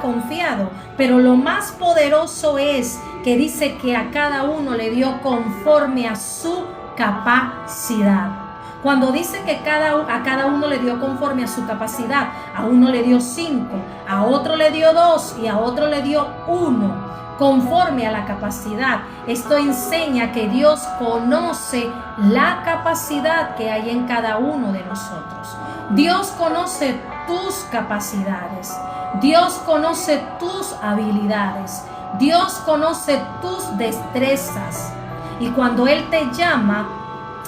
confiado. Pero lo más poderoso es que dice que a cada uno le dio conforme a su capacidad. Cuando dice que a cada uno le dio conforme a su capacidad, a uno le dio 5, a otro le dio 2 y a otro le dio 1. Conforme a la capacidad. Esto enseña que Dios conoce la capacidad que hay en cada uno de nosotros. Dios conoce tus capacidades. Dios conoce tus habilidades. Dios conoce tus destrezas. Y cuando Él te llama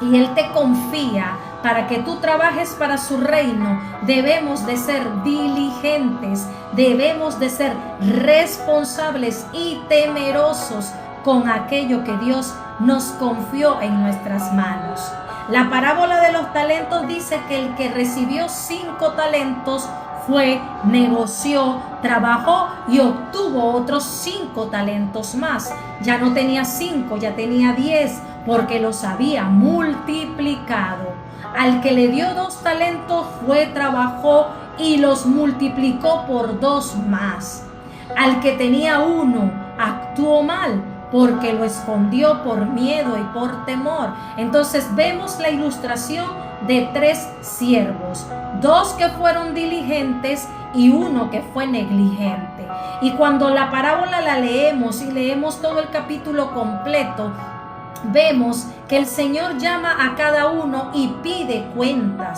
y Él te confía para que tú trabajes para su reino, debemos de ser diligentes, debemos de ser responsables y temerosos con aquello que Dios nos confió en nuestras manos. La parábola de los talentos dice que el que recibió 5 talentos fue, negoció, trabajó y obtuvo otros 5 talentos más. Ya no tenía 5, ya tenía 10, porque los había multiplicado. Al que le dio 2 talentos fue, trabajó y los multiplicó por 2 más. Al que tenía 1 actuó mal, porque lo escondió por miedo y por temor. Entonces vemos la ilustración de 3 siervos, 2 que fueron diligentes y 1 que fue negligente. Y cuando la parábola la leemos y leemos todo el capítulo completo, vemos que el Señor llama a cada uno y pide cuenta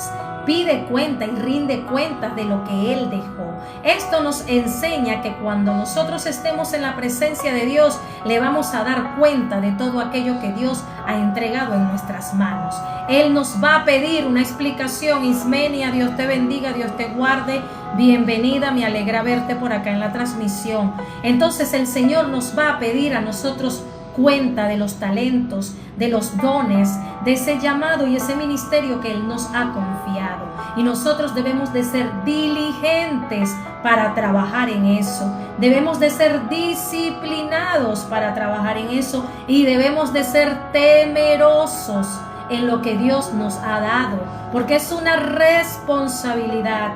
y rinde cuentas de lo que Él dejó. Esto nos enseña que cuando nosotros estemos en la presencia de Dios, le vamos a dar cuenta de todo aquello que Dios ha entregado en nuestras manos. Él nos va a pedir una explicación. Ismenia, Dios te bendiga, Dios te guarde. Bienvenida, me alegra verte por acá en la transmisión. Entonces el Señor nos va a pedir a nosotros cuenta de los talentos, de los dones, de ese llamado y ese ministerio que Él nos ha confiado. Y nosotros debemos de ser diligentes para trabajar en eso. Debemos de ser disciplinados para trabajar en eso. Y debemos de ser temerosos en lo que Dios nos ha dado. Porque es una responsabilidad.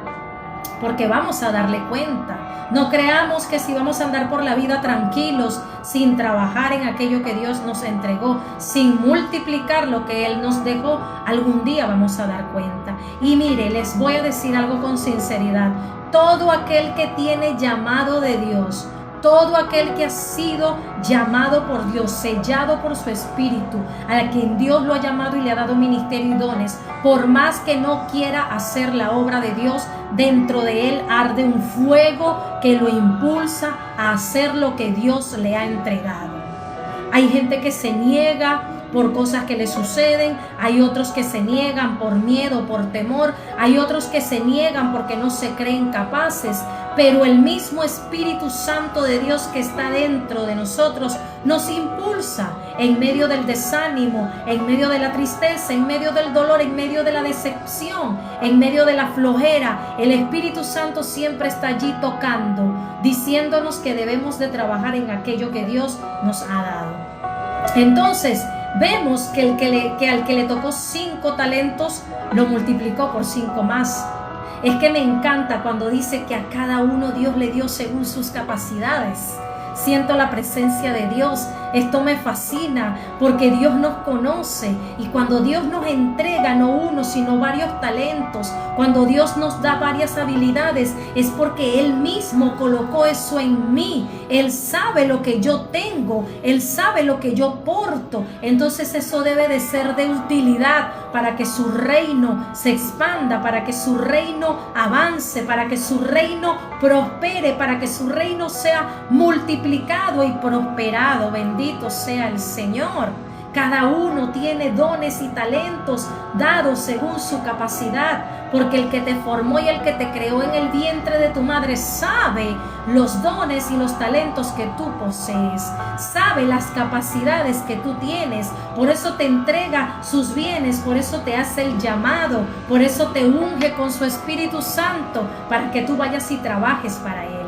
Porque vamos a darle cuenta. No creamos que si vamos a andar por la vida tranquilos, sin trabajar en aquello que Dios nos entregó, sin multiplicar lo que Él nos dejó, algún día vamos a dar cuenta. Y mire, les voy a decir algo con sinceridad. Todo aquel que tiene llamado de Dios, todo aquel que ha sido llamado por Dios, sellado por su Espíritu, a quien Dios lo ha llamado y le ha dado ministerio y dones, por más que no quiera hacer la obra de Dios, dentro de él arde un fuego que lo impulsa a hacer lo que Dios le ha entregado. Hay gente que se niega por cosas que le suceden, hay otros que se niegan por miedo, por temor, hay otros que se niegan porque no se creen capaces, pero el mismo Espíritu Santo de Dios que está dentro de nosotros nos impulsa en medio del desánimo, en medio de la tristeza, en medio del dolor, en medio de la decepción, en medio de la flojera. El Espíritu Santo siempre está allí tocando, diciéndonos que debemos de trabajar en aquello que Dios nos ha dado. Entonces, vemos que al que le tocó 5 talentos, lo multiplicó por 5 más. Es que me encanta cuando dice que a cada uno Dios le dio según sus capacidades. Siento la presencia de Dios. Esto me fascina porque Dios nos conoce, y cuando Dios nos entrega no uno sino varios talentos, cuando Dios nos da varias habilidades, es porque Él mismo colocó eso en mí. Él sabe lo que yo tengo, Él sabe lo que yo porto. Entonces eso debe de ser de utilidad para que su reino se expanda, para que su reino avance, para que su reino prospere, para que su reino sea multiplicado y prosperado. Bendito sea el Señor. Cada uno tiene dones y talentos dados según su capacidad, porque el que te formó y el que te creó en el vientre de tu madre sabe los dones y los talentos que tú posees, sabe las capacidades que tú tienes, por eso te entrega sus bienes, por eso te hace el llamado, por eso te unge con su Espíritu Santo, para que tú vayas y trabajes para Él,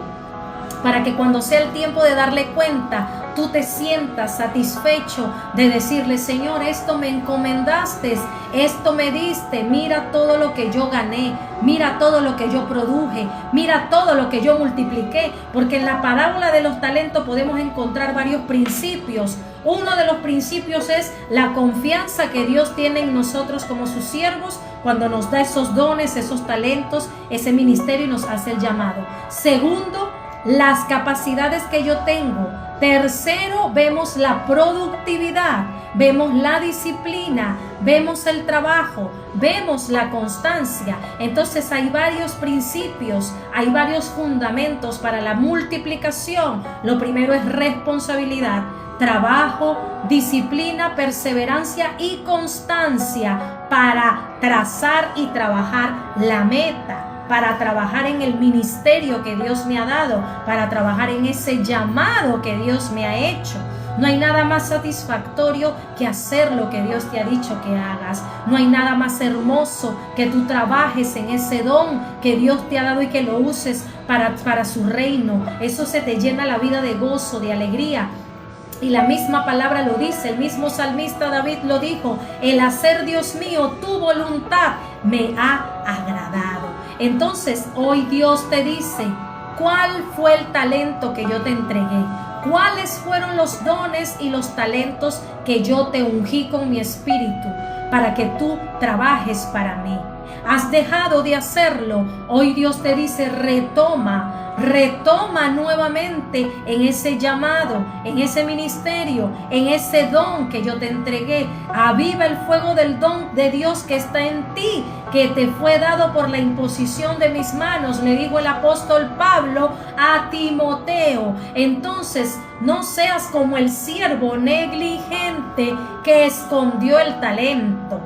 para que cuando sea el tiempo de darle cuenta, tú te sientas satisfecho de decirle: Señor, esto me encomendaste, esto me diste, mira todo lo que yo gané, mira todo lo que yo produje, mira todo lo que yo multipliqué. Porque en la parábola de los talentos podemos encontrar varios principios. Uno de los principios es la confianza que Dios tiene en nosotros como sus siervos cuando nos da esos dones, esos talentos, ese ministerio y nos hace el llamado. Segundo, las capacidades que yo tengo. Tercero, vemos la productividad, vemos la disciplina, vemos el trabajo, vemos la constancia. Entonces hay varios principios, hay varios fundamentos para la multiplicación. Lo primero es responsabilidad, trabajo, disciplina, perseverancia y constancia para trazar y trabajar la meta, para trabajar en el ministerio que Dios me ha dado, para trabajar en ese llamado que Dios me ha hecho. No hay nada más satisfactorio que hacer lo que Dios te ha dicho que hagas. No hay nada más hermoso que tú trabajes en ese don que Dios te ha dado y que lo uses para su reino. Eso se te llena la vida de gozo, de alegría. Y la misma palabra lo dice, el mismo salmista David lo dijo: el hacer, Dios mío, tu voluntad me ha agradado. Entonces hoy Dios te dice: ¿cuál fue el talento que yo te entregué? ¿Cuáles fueron los dones y los talentos que yo te ungí con mi espíritu para que tú trabajes para mí? ¿Has dejado de hacerlo? Hoy Dios te dice: retoma nuevamente en ese llamado, en ese ministerio, en ese don que yo te entregué. Aviva el fuego del don de Dios que está en ti, que te fue dado por la imposición de mis manos, le dijo el apóstol Pablo a Timoteo. Entonces, no seas como el siervo negligente que escondió el talento.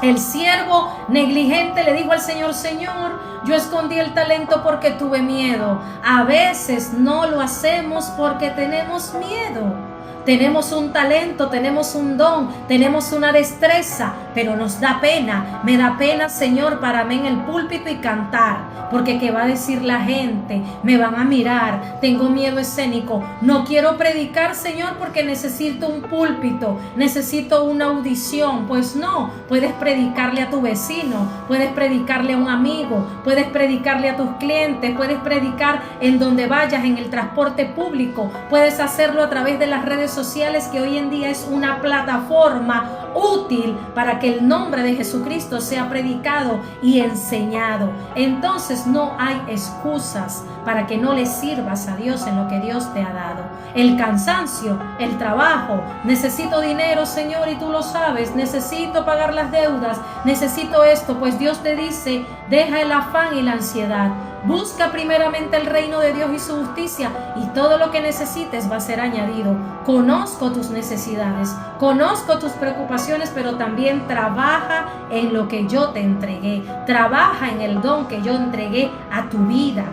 El siervo negligente le dijo al Señor: Señor, yo escondí el talento porque tuve miedo. A veces no lo hacemos porque tenemos miedo. Tenemos un talento, tenemos un don, tenemos una destreza, pero nos da pena. Me da pena, Señor, pararme en el púlpito y cantar, porque ¿qué va a decir la gente? Me van a mirar, tengo miedo escénico. No quiero predicar, Señor, porque necesito un púlpito, necesito una audición. Pues no, puedes predicarle a tu vecino, puedes predicarle a un amigo, puedes predicarle a tus clientes, puedes predicar en donde vayas, en el transporte público, puedes hacerlo a través de las redes sociales, que hoy en día es una plataforma útil para que el nombre de Jesucristo sea predicado y enseñado. Entonces no hay excusas para que no le sirvas a Dios en lo que Dios te ha dado. El cansancio, el trabajo, necesito dinero, Señor, y tú lo sabes, necesito pagar las deudas, necesito esto. Pues Dios te dice: deja el afán y la ansiedad. Busca primeramente el reino de Dios y su justicia, y todo lo que necesites va a ser añadido. Conozco tus necesidades, conozco tus preocupaciones, pero también trabaja en lo que yo te entregué. Trabaja en el don que yo entregué a tu vida,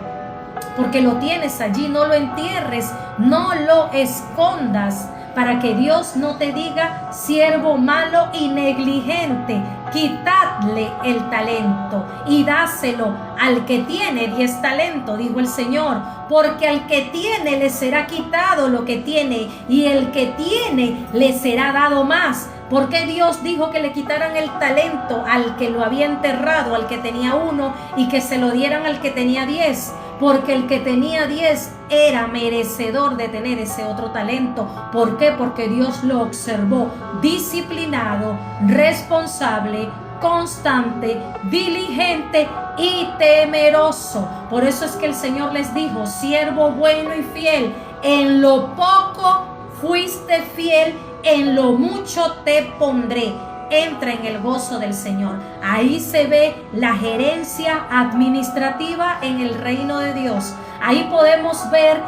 porque lo tienes allí. No lo entierres, no lo escondas, para que Dios no te diga: siervo malo y negligente, quitadle el talento y dáselo al que tiene 10 talentos, dijo el Señor, porque al que tiene le será quitado lo que tiene, y el que tiene le será dado más. ¿Por qué Dios dijo que le quitaran el talento al que lo había enterrado, al que tenía 1, y que se lo dieran al que tenía 10? Porque el que tenía 10 era merecedor de tener ese otro talento. ¿Por qué? Porque Dios lo observó disciplinado, responsable, constante, diligente y temeroso. Por eso es que el Señor les dijo: siervo bueno y fiel, en lo poco fuiste fiel, en lo mucho te pondré. Entra en el gozo del Señor. Ahí se ve la gerencia administrativa en el reino de Dios. Ahí podemos ver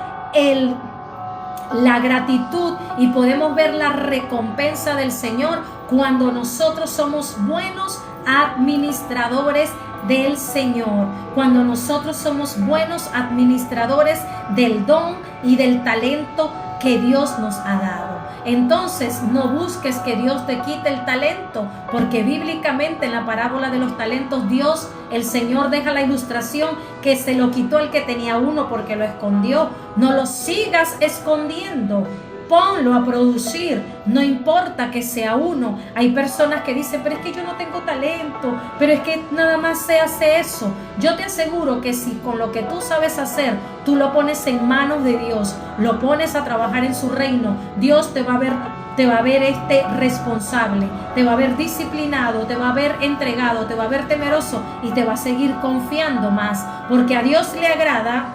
la gratitud y podemos ver la recompensa del Señor cuando nosotros somos buenos administradores del Señor, cuando nosotros somos buenos administradores del don y del talento que Dios nos ha dado. Entonces no busques que Dios te quite el talento, porque bíblicamente en la parábola de los talentos Dios, el Señor, deja la ilustración que se lo quitó el que tenía 1 porque lo escondió. No lo sigas escondiendo. ponlo a producir, no importa que sea uno. Hay personas que dicen, pero es que yo no tengo talento, pero es que nada más se hace eso. Yo te aseguro que si con lo que tú sabes hacer, tú lo pones en manos de Dios, lo pones a trabajar en su reino, Dios te va a ver responsable, te va a ver disciplinado, te va a ver entregado, te va a ver temeroso y te va a seguir confiando más, porque a Dios le agrada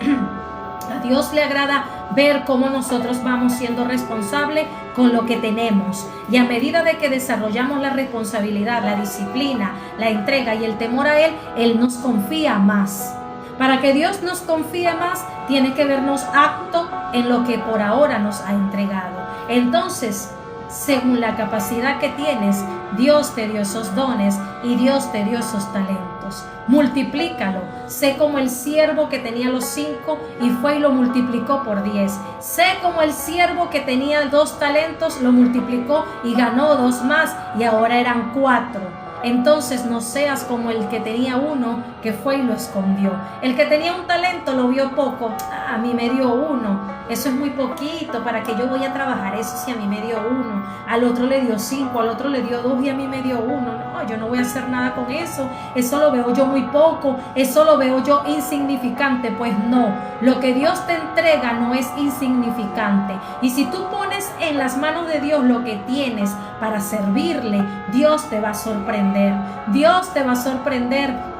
ver cómo nosotros vamos siendo responsables con lo que tenemos. Y a medida de que desarrollamos la responsabilidad, la disciplina, la entrega y el temor a Él, Él nos confía más. Para que Dios nos confíe más, tiene que vernos apto en lo que por ahora nos ha entregado. Entonces, según la capacidad que tienes, Dios te dio esos dones y Dios te dio esos talentos. Multiplícalo. Sé como el siervo que tenía los 5 y fue y lo multiplicó por 10. Sé como el siervo que tenía 2 talentos, lo multiplicó y ganó 2 más y ahora eran 4. Entonces no seas como el que tenía 1 que fue y lo escondió. El que tenía un talento lo vio poco. A mí me dio 1. Eso es muy poquito, ¿para que yo voy a trabajar eso si a mí me dio 1? Al otro le dio 5, al otro le dio 2 y a mí me dio 1. No, yo no voy a hacer nada con eso. Eso lo veo yo muy poco, eso lo veo yo insignificante. Pues no, lo que Dios te entrega no es insignificante. Y si tú pones en las manos de Dios lo que tienes para servirle, Dios te va a sorprender. Dios te va a sorprender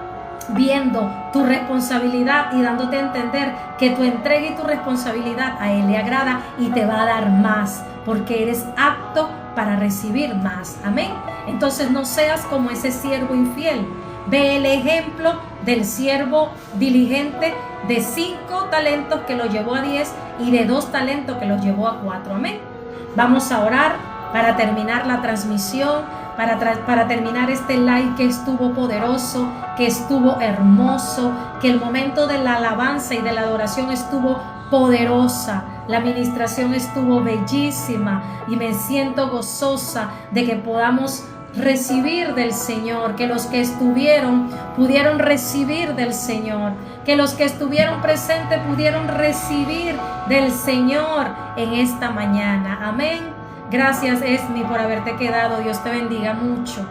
viendo tu responsabilidad y dándote a entender que tu entrega y tu responsabilidad a Él le agrada y te va a dar más, porque eres apto para recibir más. Amén. Entonces no seas como ese siervo infiel. Ve el ejemplo del siervo diligente de 5 talentos que lo llevó a 10 y de 2 talentos que los llevó a 4. Amén. Vamos a orar para terminar la transmisión. Para terminar este live que estuvo poderoso, que estuvo hermoso, que el momento de la alabanza y de la adoración estuvo poderosa, la administración estuvo bellísima y me siento gozosa de que podamos recibir del Señor, que los que estuvieron pudieron recibir del Señor, que los que estuvieron presentes pudieron recibir del Señor en esta mañana. Amén. Gracias, Esmi, por haberte quedado. Dios te bendiga mucho.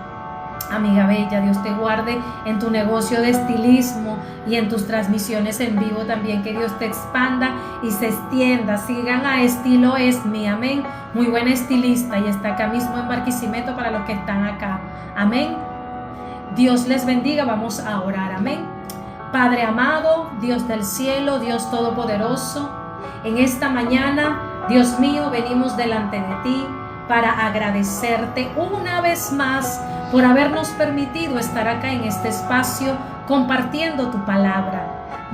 Amiga bella, Dios te guarde en tu negocio de estilismo y en tus transmisiones en vivo también. Que Dios te expanda y se extienda. Sigan a Estilo Esmi, amén. Muy buena estilista y está acá mismo en Barquisimeto para los que están acá. Amén. Dios les bendiga. Vamos a orar, amén. Padre amado, Dios del cielo, Dios todopoderoso, en esta mañana, Dios mío, venimos delante de ti para agradecerte una vez más por habernos permitido estar acá en este espacio compartiendo tu palabra,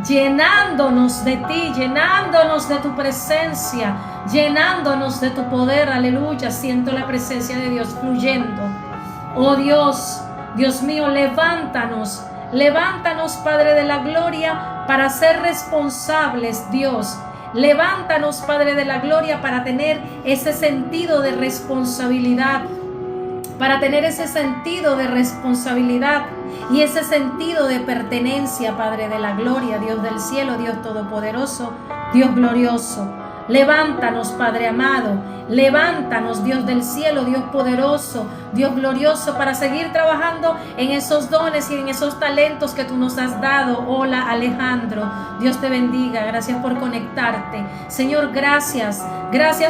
llenándonos de ti, llenándonos de tu presencia, llenándonos de tu poder. Aleluya, siento la presencia de Dios fluyendo. Oh Dios, Dios mío, levántanos, Padre de la gloria, para ser responsables, Dios. Levántanos, Padre de la gloria, para tener ese sentido de responsabilidad, y ese sentido de pertenencia, Padre de la gloria, Dios del cielo, Dios todopoderoso, Dios glorioso. Levántanos, Padre amado, levántanos, Dios del cielo, Dios poderoso, Dios glorioso, para seguir trabajando en esos dones y en esos talentos que tú nos has dado. Hola, Alejandro, Dios te bendiga, gracias por conectarte. Señor, gracias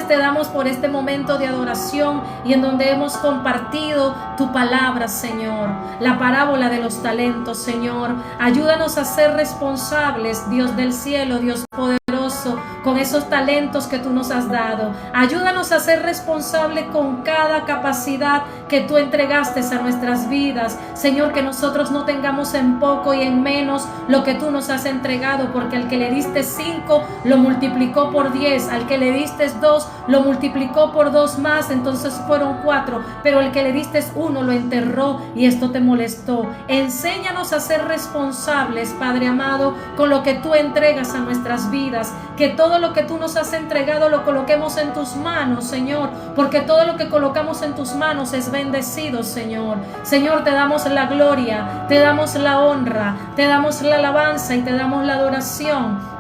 te damos por este momento de adoración y en donde hemos compartido tu palabra, Señor, la parábola de los talentos. Señor, ayúdanos a ser responsables, Dios del cielo, Dios poderoso, con esos talentos que tú nos has dado. Ayúdanos a ser responsables con cada capacidad que tú entregaste a nuestras vidas. Señor, que nosotros no tengamos en poco y en menos lo que tú nos has entregado, porque al que le diste 5 lo multiplicó por 10, al que le diste 2 lo multiplicó por 2 más, entonces fueron 4, pero el que le diste 1 lo enterró y esto te molestó. Enséñanos a ser responsables, Padre amado, con lo que tú entregas a nuestras vidas, que todo lo que tú nos has entregado lo coloquemos en tus manos, Señor, porque todo lo que colocamos en tus manos es bendecido, Señor. Señor, te damos la gloria, te damos la honra, te damos la alabanza y te damos la adoración.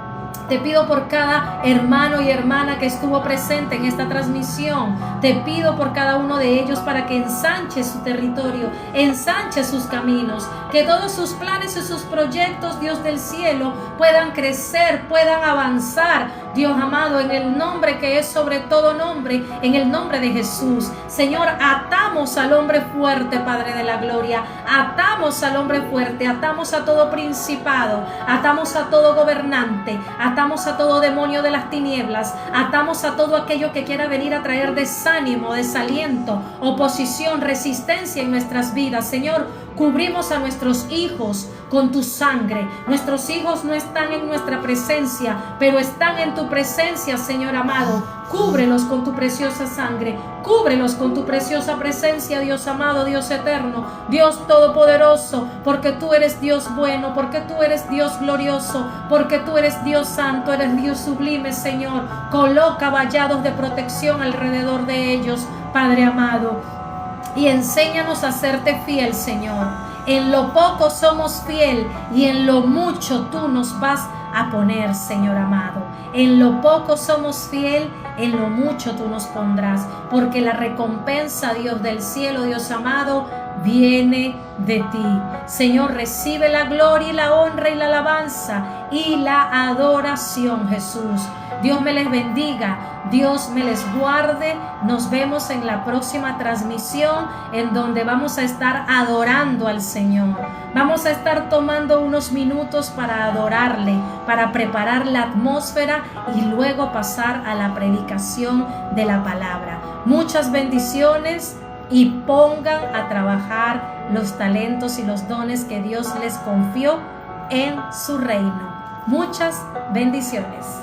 Te pido por cada hermano y hermana que estuvo presente en esta transmisión. Te pido por cada uno de ellos para que ensanche su territorio, ensanche sus caminos, que todos sus planes y sus proyectos, Dios del cielo, puedan crecer, puedan avanzar, Dios amado, en el nombre que es sobre todo nombre, en el nombre de Jesús. Señor, atamos al hombre fuerte, Padre de la gloria, atamos al hombre fuerte, atamos a todo principado, atamos a todo gobernante, atamos a todo demonio de las tinieblas, atamos a todo aquello que quiera venir a traer desánimo, desaliento, oposición, resistencia en nuestras vidas. Señor, cubrimos a nuestros hijos con tu sangre. Nuestros hijos no están en nuestra presencia, pero están en tu presencia, Señor amado. Cúbrelos con tu preciosa sangre, cúbrelos con tu preciosa presencia, Dios amado, Dios eterno, Dios todopoderoso, porque tú eres Dios bueno, porque tú eres Dios glorioso, porque tú eres Dios santo, eres Dios sublime, Señor. Coloca vallados de protección alrededor de ellos, Padre amado, y enséñanos a serte fiel, Señor. En lo poco somos fiel y en lo mucho tú nos vas a poner, Señor amado. En lo poco somos fiel, en lo mucho tú nos pondrás, porque la recompensa, Dios del cielo, Dios amado, viene de ti. Señor, recibe la gloria y la honra y la alabanza y la adoración, Jesús. Dios me les bendiga, Dios me les guarde. Nos vemos en la próxima transmisión, en donde vamos a estar adorando al Señor. Vamos a estar tomando unos minutos para adorarle, para preparar la atmósfera y luego pasar a la predicación de la palabra. Muchas bendiciones y pongan a trabajar los talentos y los dones que Dios les confió en su reino. Muchas bendiciones.